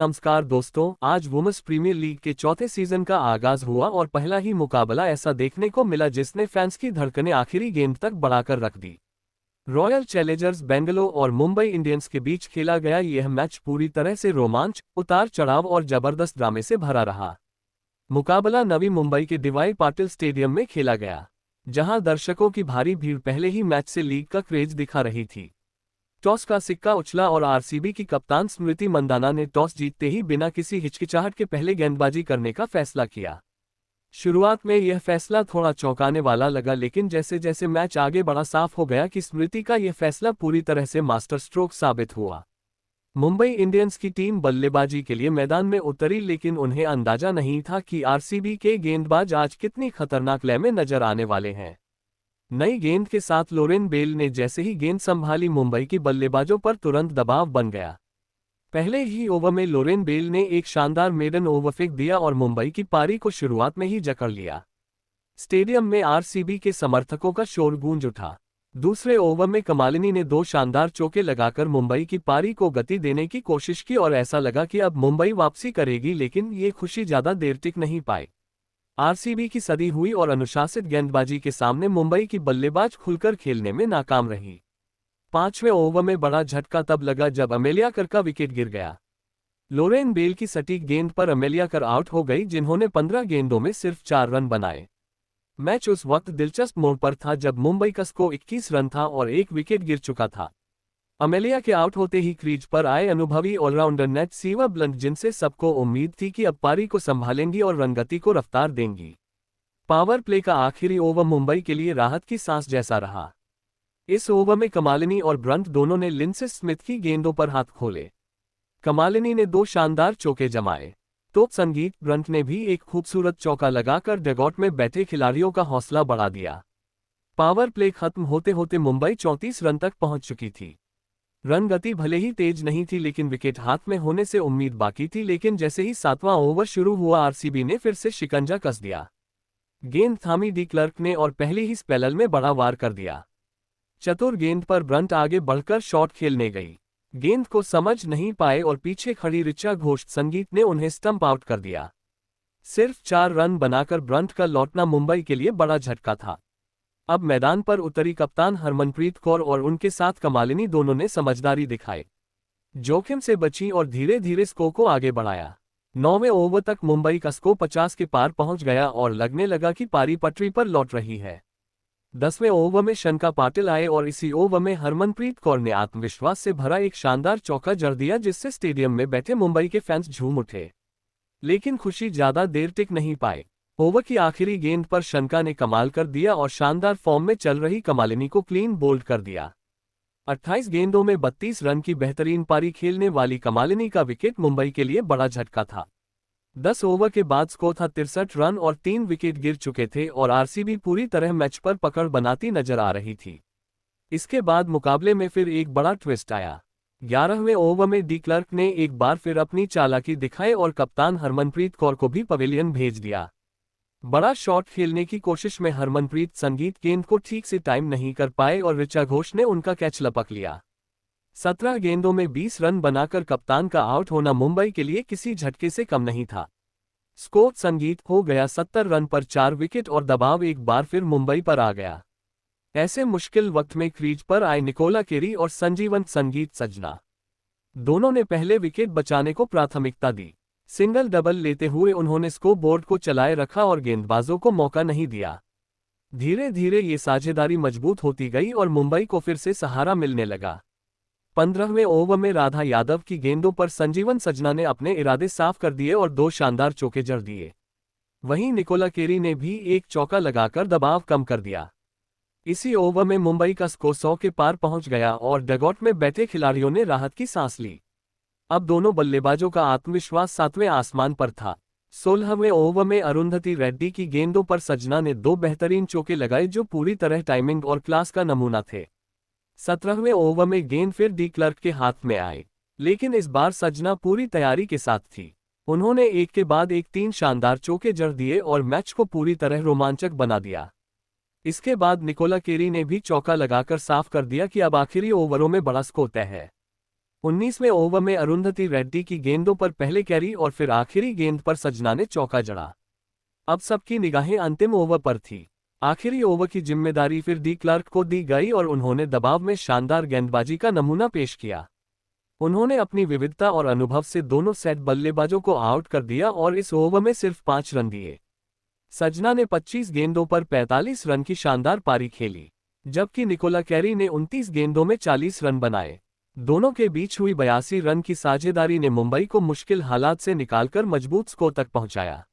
नमस्कार दोस्तों, आज वुमेन्स प्रीमियर लीग के चौथे सीजन का आगाज हुआ और पहला ही मुकाबला ऐसा देखने को मिला जिसने फैंस की धड़कनें आखिरी गेंद तक बढ़ाकर रख दी। रॉयल चैलेंजर्स बेंगलोर और मुंबई इंडियंस के बीच खेला गया यह मैच पूरी तरह से रोमांच, उतार चढ़ाव और जबरदस्त ड्रामे से भरा रहा। मुकाबला नवी मुंबई के डीवाई पाटिल स्टेडियम में खेला गया, जहां दर्शकों की भारी भीड़ पहले ही मैच से लीग का क्रेज दिखा रही थी। टॉस का सिक्का उछला और आरसीबी की कप्तान स्मृति मंदाना ने टॉस जीतते ही बिना किसी हिचकिचाहट के पहले गेंदबाजी करने का फैसला किया। शुरुआत में यह फैसला थोड़ा चौंकाने वाला लगा, लेकिन जैसे जैसे मैच आगे बढ़ा साफ हो गया कि स्मृति का यह फैसला पूरी तरह से मास्टर स्ट्रोक साबित हुआ। मुंबई इंडियंस की टीम बल्लेबाजी के लिए मैदान में उतरी, लेकिन उन्हें अंदाजा नहीं था कि आरसीबी के गेंदबाज आज कितनी खतरनाक लय में नजर आने वाले हैं। नई गेंद के साथ लोरेन बेल ने जैसे ही गेंद संभाली, मुंबई की बल्लेबाजों पर तुरंत दबाव बन गया। पहले ही ओवर में लोरेन बेल ने एक शानदार मेडन ओवर फेंक दिया और मुंबई की पारी को शुरुआत में ही जकड़ लिया। स्टेडियम में आरसीबी के समर्थकों का शोर गूंज उठा। दूसरे ओवर में कमालिनी ने दो शानदार चौके लगाकर मुंबई की पारी को गति देने की कोशिश की और ऐसा लगा कि अब मुंबई वापसी करेगी, लेकिन ये खुशी ज्यादा देर टिक नहीं पाई। आरसीबी की सदी हुई और अनुशासित गेंदबाजी के सामने मुंबई की बल्लेबाज खुलकर खेलने में नाकाम रही। पांचवें ओवर में बड़ा झटका तब लगा जब अमेलिया कर का विकेट गिर गया। लोरेन बेल की सटीक गेंद पर अमेलिया कर आउट हो गई, जिन्होंने 15 गेंदों में सिर्फ 4 रन बनाए। मैच उस वक्त दिलचस्प मोड़ पर था जब मुंबई का स्कोर 21 रन था और एक विकेट गिर चुका था। अमेलिया के आउट होते ही क्रीज पर आए अनुभवी ऑलराउंडर नेट सीवा ब्लंट, जिनसे सबको उम्मीद थी कि अब पारी को संभालेंगी और रनगति को रफ्तार देंगी। पावर प्ले का आखिरी ओवर मुंबई के लिए राहत की सांस जैसा रहा। इस ओवर में कमालिनी और ब्रंट दोनों ने लिंडसे स्मिथ की गेंदों पर हाथ खोले। कमालिनी ने 2 शानदार चौके जमाए तो संगीत ब्रंट ने भी एक खूबसूरत चौका लगाकर डगआउट में बैठे खिलाड़ियों का हौसला बढ़ा दिया। पावर प्ले खत्म होते होते मुंबई 34 रन तक पहुंच चुकी थी। रन गति भले ही तेज नहीं थी, लेकिन विकेट हाथ में होने से उम्मीद बाकी थी। लेकिन जैसे ही 7वां ओवर शुरू हुआ, आरसीबी ने फिर से शिकंजा कस दिया। गेंद थामी डी क्लर्क ने और पहले ही स्पेल में बड़ा वार कर दिया। चतुर गेंद पर ब्रंट आगे बढ़कर शॉट खेलने गई। गेंद को समझ नहीं पाए और पीछे खड़ी ऋचा घोष संगीत ने उन्हें स्टंप आउट कर दिया। सिर्फ 4 रन बनाकर ब्रंट का लौटना मुंबई के लिए बड़ा झटका था। अब मैदान पर उतरी कप्तान हरमनप्रीत कौर और उनके साथ कमालिनी दोनों ने समझदारी दिखाई, जोखिम से बची और धीरे धीरे स्कोर को आगे बढ़ाया। 9वें ओवर तक मुंबई का स्कोर 50 के पार पहुंच गया और लगने लगा कि पारी पटरी पर लौट रही है। 10वें ओवर में शंका पाटिल आए और इसी ओवर में हरमनप्रीत कौर ने आत्मविश्वास से भरा एक शानदार चौका जड़ दिया, जिससे स्टेडियम में बैठे मुंबई के फैंस झूम उठे। लेकिन खुशी ज्यादा देर टिक नहीं पाई। ओवर की आखिरी गेंद पर शंका ने कमाल कर दिया और शानदार फॉर्म में चल रही कमालिनी को क्लीन बोल्ड कर दिया। 28 गेंदों में 32 रन की बेहतरीन पारी खेलने वाली कमालिनी का विकेट मुंबई के लिए बड़ा झटका था। 10 ओवर के बाद स्कोर था 63 रन और 3 विकेट गिर चुके थे और आरसीबी पूरी तरह मैच पर पकड़ बनाती नजर आ रही थी। इसके बाद मुकाबले में फिर एक बड़ा ट्विस्ट आया। 11वें ओवर में डी क्लर्क ने एक बार फिर अपनी चालाकी दिखाई और कप्तान हरमनप्रीत कौर को भी पवेलियन भेज दिया। बड़ा शॉट खेलने की कोशिश में हरमनप्रीत संगीत गेंद को ठीक से टाइम नहीं कर पाए और ऋचा घोष ने उनका कैच लपक लिया। 17 गेंदों में 20 रन बनाकर कप्तान का आउट होना मुंबई के लिए किसी झटके से कम नहीं था। स्कोर संगीत हो गया 70 रन पर 4 विकेट और दबाव एक बार फिर मुंबई पर आ गया। ऐसे मुश्किल वक्त में क्रीज पर आए निकोला केरी और संजीवन संगीत सजना, दोनों ने पहले विकेट बचाने को प्राथमिकता दी। सिंगल डबल लेते हुए उन्होंने स्कोर बोर्ड को चलाए रखा और गेंदबाजों को मौका नहीं दिया। धीरे धीरे ये साझेदारी मजबूत होती गई और मुंबई को फिर से सहारा मिलने लगा। 15वें ओवर में राधा यादव की गेंदों पर संजीवन सजना ने अपने इरादे साफ कर दिए और 2 शानदार चौके जड़ दिए। वहीं निकोला केरी ने भी एक चौका लगाकर दबाव कम कर दिया। इसी ओवर में मुंबई का स्कोर 100 के पार पहुंच गया और डगआउट में बैठे खिलाड़ियों ने राहत की सांस ली। अब दोनों बल्लेबाजों का आत्मविश्वास 7वें आसमान पर था। 16वें ओवर में अरुंधति रेड्डी की गेंदों पर सजना ने 2 बेहतरीन चौके लगाए जो पूरी तरह टाइमिंग और क्लास का नमूना थे। 17वें ओवर में गेंद फिर डी क्लर्क के हाथ में आई, लेकिन इस बार सजना पूरी तैयारी के साथ थी। उन्होंने एक के बाद एक 3 शानदार चौके जड़ दिए और मैच को पूरी तरह रोमांचक बना दिया। इसके बाद निकोला केरी ने भी चौका लगाकर साफ कर दिया कि अब आखिरी ओवरों में बड़ा स्कोर तय है। 19वें ओवर में अरुंधति रेड्डी की गेंदों पर पहले कैरी और फिर आखिरी गेंद पर सजना ने चौका जड़ा। अब सबकी निगाहें अंतिम ओवर पर थी। आखिरी ओवर की जिम्मेदारी फिर डी क्लार्क को दी गई और उन्होंने दबाव में शानदार गेंदबाजी का नमूना पेश किया। उन्होंने अपनी विविधता और अनुभव से दोनों सेट बल्लेबाजों को आउट कर दिया और इस ओवर में सिर्फ 5 रन दिए। सजना ने 25 गेंदों पर 45 रन की शानदार पारी खेली, जबकि निकोला कैरी ने 29 गेंदों में 40 रन बनाए। दोनों के बीच हुई 82 रन की साझेदारी ने मुंबई को मुश्किल हालात से निकालकर मजबूत स्कोर तक पहुंचाया।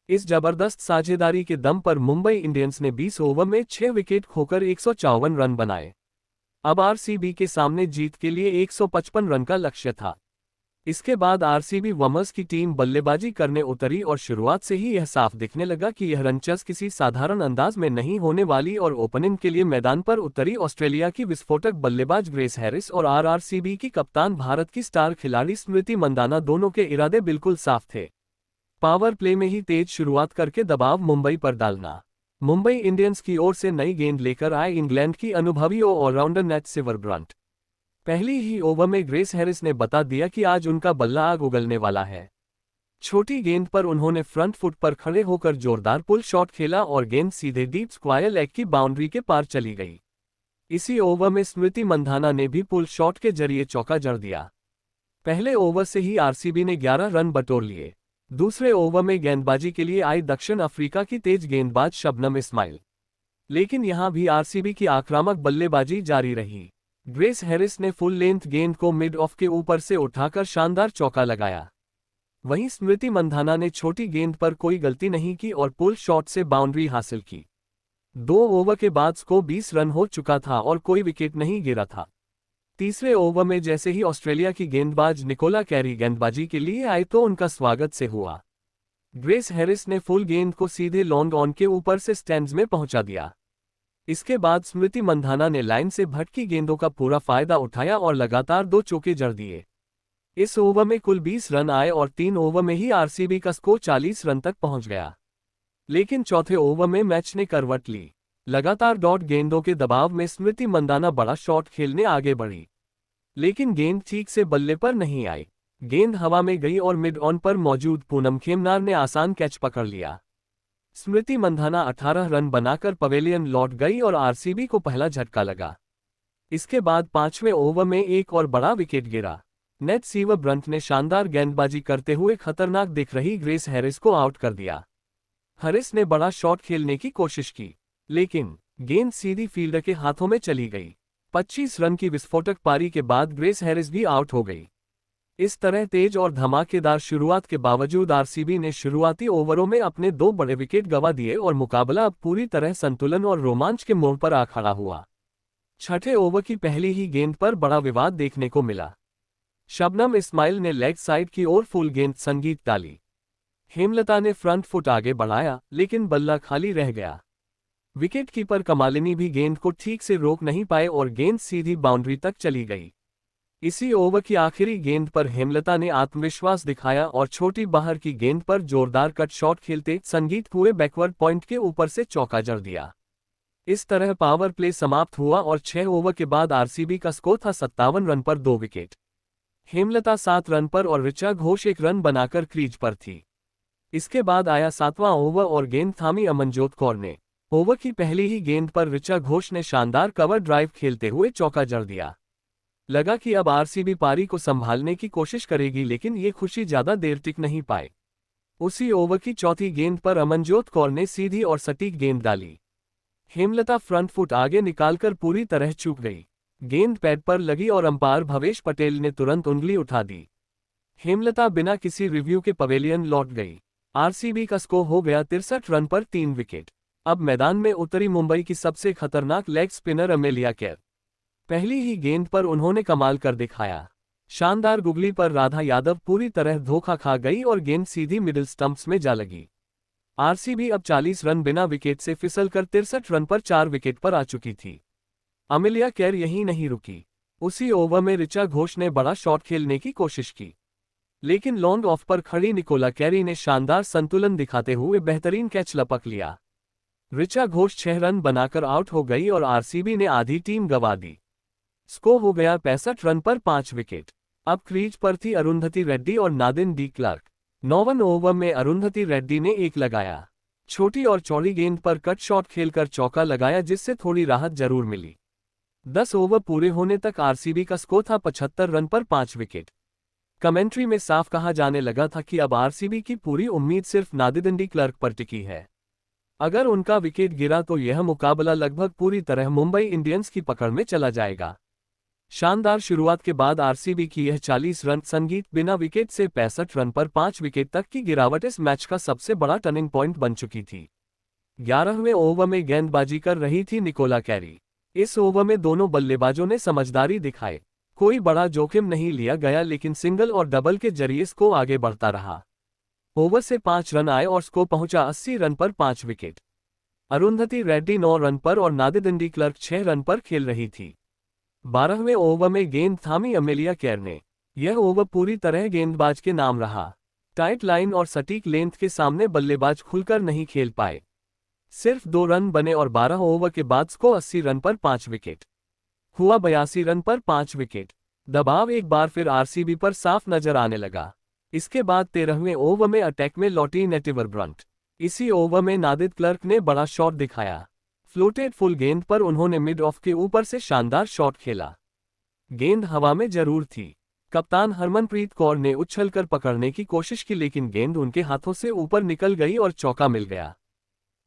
इस जबरदस्त साझेदारी के दम पर मुंबई इंडियंस ने 20 ओवर में 6 विकेट खोकर 154 रन बनाए। अब आरसीबी के सामने जीत के लिए 155 रन का लक्ष्य था। इसके बाद आरसीबी वमर्स की टीम बल्लेबाजी करने उतरी और शुरुआत से ही यह साफ दिखने लगा कि यह रनचेस किसी साधारण अंदाज में नहीं होने वाली और ओपनिंग के लिए मैदान पर उतरी ऑस्ट्रेलिया की विस्फोटक बल्लेबाज ग्रेस हैरिस और आरसीबी की कप्तान भारत की स्टार खिलाड़ी स्मृति मंदाना दोनों के इरादे बिल्कुल साफ थे। पावर प्ले में ही तेज शुरुआत करके दबाव मुंबई पर डालना। मुंबई इंडियंस की ओर से नई गेंद लेकर आए इंग्लैंड की अनुभवी ऑलराउंडर नेट सिवरब्रंट। पहली ही ओवर में ग्रेस हैरिस ने बता दिया कि आज उनका बल्ला आग उगलने वाला है। छोटी गेंद पर उन्होंने फ्रंट फुट पर खड़े होकर जोरदार पुल शॉट खेला और गेंद सीधे डीप स्क्वायर लेग की बाउंड्री के पार चली गई। इसी ओवर में स्मृति मंधाना ने भी पुल शॉट के जरिए चौका जड़ दिया। पहले ओवर से ही आरसीबी ने 11 रन बटोर लिए। दूसरे ओवर में गेंदबाजी के लिए आई दक्षिण अफ्रीका की तेज गेंदबाज शबनम इस्माइल, लेकिन यहां भी आरसीबी की आक्रामक बल्लेबाजी जारी रही। ग्रेस हैरिस ने फुल लेंथ गेंद को मिड ऑफ के ऊपर से उठाकर शानदार चौका लगाया। वहीं स्मृति मंधाना ने छोटी गेंद पर कोई गलती नहीं की और पुल शॉट से बाउंड्री हासिल की। 2 ओवर के बाद स्कोर 20 रन हो चुका था और कोई विकेट नहीं गिरा था। तीसरे ओवर में जैसे ही ऑस्ट्रेलिया की गेंदबाज निकोला कैरी गेंदबाजी के लिए आए तो उनका स्वागत से हुआ। ग्रेस हैरिस ने फुल गेंद को सीधे लॉन्ग ऑन के ऊपर से स्टैंड्स में पहुंचा दिया। इसके बाद स्मृति मंधाना ने लाइन से भटकी गेंदों का पूरा फायदा उठाया और लगातार 2 चौके जड़ दिए। इस ओवर में कुल 20 रन आए और 3 ओवर में ही आरसीबी का स्कोर 40 रन तक पहुंच गया। लेकिन चौथे ओवर में मैच ने करवट ली। लगातार डॉट गेंदों के दबाव में स्मृति मंधाना बड़ा शॉट खेलने आगे बढ़ी, लेकिन गेंद ठीक से बल्ले पर नहीं आई। गेंद हवा में गई और मिड ऑन पर मौजूद पूनम खेमनार ने आसान कैच पकड़ लिया। स्मृति मंधाना 18 रन बनाकर पवेलियन लौट गई और आरसीबी को पहला झटका लगा। इसके बाद 5वें ओवर में एक और बड़ा विकेट गिरा। नेट सिवरब्रंट ने शानदार गेंदबाजी करते हुए खतरनाक दिख रही ग्रेस हैरिस को आउट कर दिया। हैरिस ने बड़ा शॉट खेलने की कोशिश की, लेकिन गेंद सीधी फील्डर के हाथों में चली गई। 25 रन की विस्फोटक पारी के बाद ग्रेस हैरिस भी आउट हो गई। इस तरह तेज और धमाकेदार शुरुआत के बावजूद आरसीबी ने शुरुआती ओवरों में अपने 2 बड़े विकेट गंवा दिए और मुकाबला अब पूरी तरह संतुलन और रोमांच के मोड़ पर आ खड़ा हुआ। छठे ओवर की पहली ही गेंद पर बड़ा विवाद देखने को मिला। शबनम इस्माइल ने लेग साइड की ओर फुल गेंद संगीत डाली। हेमलता ने फ्रंट फुट आगे बढ़ाया, लेकिन बल्ला खाली रह गया। विकेट कीपर कमालिनी भी गेंद को ठीक से रोक नहीं पाए और गेंद सीधी बाउंड्री तक चली गई। इसी ओवर की आखिरी गेंद पर हेमलता ने आत्मविश्वास दिखाया और छोटी बाहर की गेंद पर जोरदार कट शॉट खेलते संगीत हुए बैकवर्ड पॉइंट के ऊपर से चौका जड़ दिया। इस तरह पावर प्ले समाप्त हुआ और 6 ओवर के बाद आरसीबी का स्कोर था 57 रन पर 2 विकेट। हेमलता 7 रन पर और ऋचा घोष 1 रन बनाकर क्रीज पर थी। इसके बाद आया 7वां ओवर और गेंद थामी अमनजोत कौर ने। ओवर की पहली ही गेंद पर ऋचा घोष ने शानदार कवर ड्राइव खेलते हुए चौका जड़ दिया। लगा कि अब आरसीबी पारी को संभालने की कोशिश करेगी, लेकिन ये खुशी ज्यादा देर टिक नहीं पाए। उसी ओवर की चौथी गेंद पर अमनजोत कौर ने सीधी और सटीक गेंद डाली। हेमलता फ्रंट फुट आगे निकालकर पूरी तरह चूक गई। गेंद पैड पर लगी और अंपायर भवेश पटेल ने तुरंत उंगली उठा दी। हेमलता बिना किसी रिव्यू के पवेलियन लौट गई। आरसीबी का स्कोर हो गया 63 रन पर 3 विकेट। अब मैदान में उतरी मुंबई की सबसे खतरनाक लेग स्पिनर अमेलिया केर। पहली ही गेंद पर उन्होंने कमाल कर दिखाया। शानदार गुगली पर राधा यादव पूरी तरह धोखा खा गई और गेंद सीधी मिडिल स्टंप्स में जा लगी। आरसीबी अब 40 रन बिना विकेट से फिसलकर 63 रन पर 4 विकेट पर आ चुकी थी। अमेलिया केर यहीं नहीं रुकी। उसी ओवर में ऋचा घोष ने बड़ा शॉट खेलने की कोशिश की, लेकिन लॉन्ग ऑफ पर खड़ी निकोला कैरी ने शानदार संतुलन दिखाते हुए बेहतरीन कैच लपक लिया। ऋचा घोष 6 रन बनाकर आउट हो गई और आरसीबी ने आधी टीम गंवा दी। स्कोर हो गया 65 रन पर 5 विकेट। अब क्रीज पर थी अरुंधति रेड्डी और नादिन डी क्लर्क। 9वें ओवर में अरुंधति रेड्डी ने एक लगाया। छोटी और चौड़ी गेंद पर कट शॉट खेलकर चौका लगाया, जिससे थोड़ी राहत जरूर मिली। 10 ओवर पूरे होने तक आरसीबी का स्कोर था 75 रन पर 5 विकेट। कमेंट्री में साफ कहा जाने लगा था कि अब आरसीबी की पूरी उम्मीद सिर्फ नादिन डी क्लर्क पर टिकी है। अगर उनका विकेट गिरा तो यह मुकाबला लगभग पूरी तरह मुंबई इंडियंस की पकड़ में चला जाएगा। शानदार शुरुआत के बाद आरसीबी की यह 40 रन संगीत बिना विकेट से 65 रन पर 5 विकेट तक की गिरावट इस मैच का सबसे बड़ा टर्निंग पॉइंट बन चुकी थी। 11वें ओवर में गेंदबाजी कर रही थी निकोला कैरी। इस ओवर में दोनों बल्लेबाजों ने समझदारी दिखाई। कोई बड़ा जोखिम नहीं लिया गया, लेकिन सिंगल और डबल के जरिए स्कोर आगे बढ़ता रहा। ओवर से 5 रन आए और स्कोर पहुंचा 80 रन पर 5 विकेट। अरुंधति रेड्डी 9 रन पर और नादिन डी क्लर्क 6 रन पर खेल रही थी। 12वें ओवर में गेंद थामी अमेलिया केर ने। यह ओवर पूरी तरह गेंदबाज के नाम रहा। टाइट लाइन और सटीक लेंथ के सामने बल्लेबाज खुलकर नहीं खेल पाए। सिर्फ 2 रन बने और 12 ओवर के बाद स्कोर 80 रन पर 5 विकेट हुआ। 82 रन पर 5 विकेट। दबाव एक बार फिर आरसीबी पर साफ नजर आने लगा। इसके बाद 13वें ओवर में अटैक में लौटी नेटिवर ब्रंट। इसी ओवर में नादिन क्लर्क ने बड़ा शॉट दिखाया। फ्लोटेड फुल गेंद पर उन्होंने मिड ऑफ के ऊपर से शानदार शॉट खेला। गेंद हवा में जरूर थी। कप्तान हरमनप्रीत कौर ने उछलकर पकड़ने की कोशिश की, लेकिन गेंद उनके हाथों से ऊपर निकल गई और चौका मिल गया।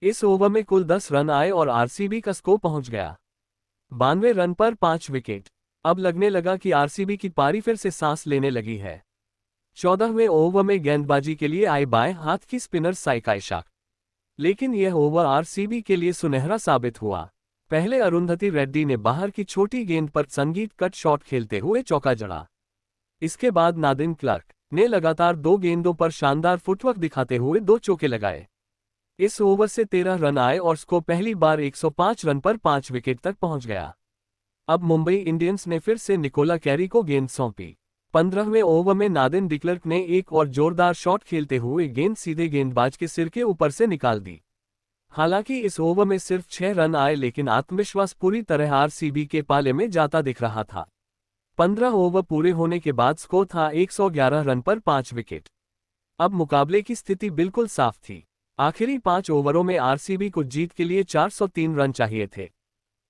इस ओवर में कुल 10 रन आए और आरसीबी का स्कोर पहुंच गया 92 रन पर 5 विकेट। अब लगने लगा कि आरसीबी की पारी फिर से सांस लेने लगी है। 14वें ओवर में गेंदबाजी के लिए आए बाएं हाथ की स्पिनर साइका इशाक, लेकिन यह ओवर आरसीबी के लिए सुनहरा साबित हुआ। पहले अरुंधति रेड्डी ने बाहर की छोटी गेंद पर संगीत कट शॉट खेलते हुए चौका जड़ा। इसके बाद नादिन क्लर्क ने लगातार 2 गेंदों पर शानदार फुटवर्क दिखाते हुए 2 चौके लगाए। इस ओवर से 13 रन आए और स्कोर पहली बार 105 रन पर 5 विकेट तक पहुंच गया। अब मुंबई इंडियंस ने फिर से निकोला कैरी को गेंद सौंपी। 15वें ओवर में नादिन डी क्लर्क ने एक और जोरदार शॉट खेलते हुए गेंद सीधे गेंदबाज के सिर के ऊपर से निकाल दी। हालांकि इस ओवर में सिर्फ 6 रन आए, लेकिन आत्मविश्वास पूरी तरह आरसीबी के पाले में जाता दिख रहा था। 15 ओवर पूरे होने के बाद स्कोर था 111 रन पर 5 विकेट। अब मुकाबले की स्थिति बिल्कुल साफ थी। आखिरी 5 ओवरों में आरसीबी को जीत के लिए 403 रन चाहिए थे।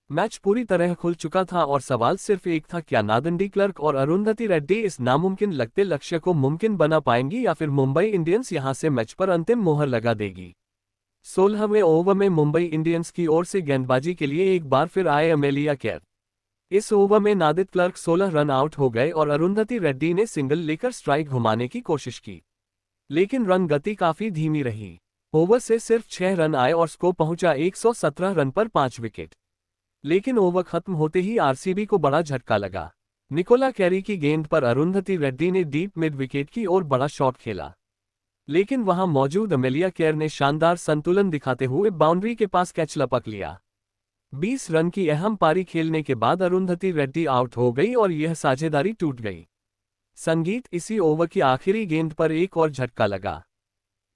मैच पूरी तरह खुल चुका था और सवाल सिर्फ एक था, क्या नादिन डी क्लर्क और अरुंधति रेड्डी इस नामुमकिन लगते लक्ष्य को मुमकिन बना पाएंगी या फिर मुंबई इंडियंस यहां से मैच पर अंतिम मोहर लगा देगी। 16वें ओवर में मुंबई इंडियंस की ओर से गेंदबाजी के लिए एक बार फिर आए अमेलिया केर। इस ओवर में नादिन क्लर्क 16 रन आउट हो गए और अरुंधति रेड्डी ने सिंगल लेकर स्ट्राइक घुमाने की कोशिश की, लेकिन रन गति काफी धीमी रही। ओवर से सिर्फ 6 रन आए और स्कोर पहुंचा 117 रन पर 5 विकेट। लेकिन ओवर खत्म होते ही आरसीबी को बड़ा झटका लगा। निकोला कैरी की गेंद पर अरुंधति रेड्डी ने डीप मिड विकेट की ओर बड़ा शॉट खेला, लेकिन वहां मौजूद अमेलिया केर ने शानदार संतुलन दिखाते हुए बाउंड्री के पास कैच लपक लिया। 20 रन की अहम पारी खेलने के बाद अरुंधति रेड्डी आउट हो गई और यह साझेदारी टूट गई। संगीत इसी ओवर की आखिरी गेंद पर एक और झटका लगा।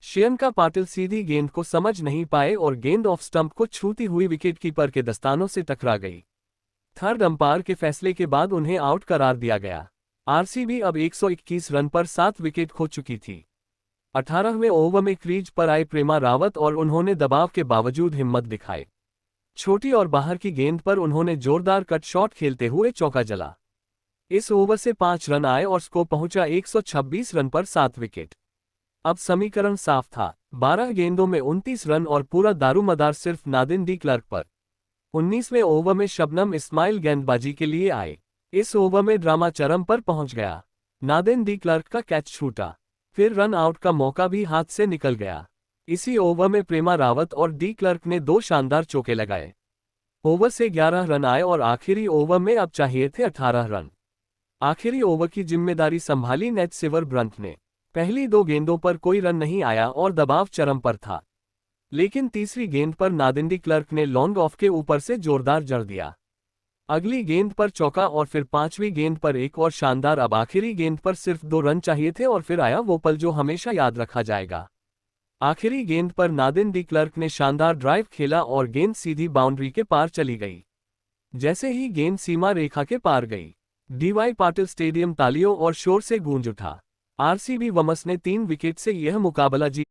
श्रियंका पाटिल सीधी गेंद को समझ नहीं पाए और गेंद ऑफ स्टंप को छूती हुई विकेटकीपर के दस्तानों से टकरा गई। थर्ड अंपायर के फैसले के बाद उन्हें आउट करार दिया गया। आरसीबी अब 121 रन पर 7 विकेट खो चुकी थी। 18वें ओवर में क्रीज पर आए प्रेमा रावत और उन्होंने दबाव के बावजूद हिम्मत दिखाई। छोटी और बाहर की गेंद पर उन्होंने जोरदार कट शॉट खेलते हुए चौका जला। इस ओवर से 5 रन आए और स्कोर पहुंचा 126 रन पर 7 विकेट। अब समीकरण साफ था। 12 गेंदों में 29 रन और पूरा दारोमदार सिर्फ नादिन डी क्लर्क पर। 19वें ओवर में शबनम इस्माइल गेंदबाजी के लिए आए। इस ओवर में ड्रामा चरम पर पहुंच गया। नादिन डी क्लर्क का कैच छूटा, फिर रन आउट का मौका भी हाथ से निकल गया। इसी ओवर में प्रेमा रावत और डी क्लर्क ने 2 शानदार चौके लगाए। ओवर से 11 रन आए और आखिरी ओवर में अब चाहिए थे 18 रन। आखिरी ओवर की जिम्मेदारी संभाली नेटिवर ब्रंट ने। पहली 2 गेंदों पर कोई रन नहीं आया और दबाव चरम पर था, लेकिन तीसरी गेंद पर नादिन डी क्लर्क ने लॉन्ग ऑफ के ऊपर से जोरदार जड़ दिया। अगली गेंद पर चौका और फिर 5वीं गेंद पर एक और शानदार। अब आखिरी गेंद पर सिर्फ 2 रन चाहिए थे और फिर आया वो पल जो हमेशा याद रखा जाएगा। आखिरी गेंद पर नादिन डी क्लर्क ने शानदार ड्राइव खेला और गेंद सीधी बाउंड्री के पार चली गई। जैसे ही गेंद सीमा रेखा के पार गई, डीवाई पाटिल स्टेडियम तालियों और शोर से गूंज उठा। आरसीबी वुमेन्स ने 3 विकेट से यह मुकाबला जीत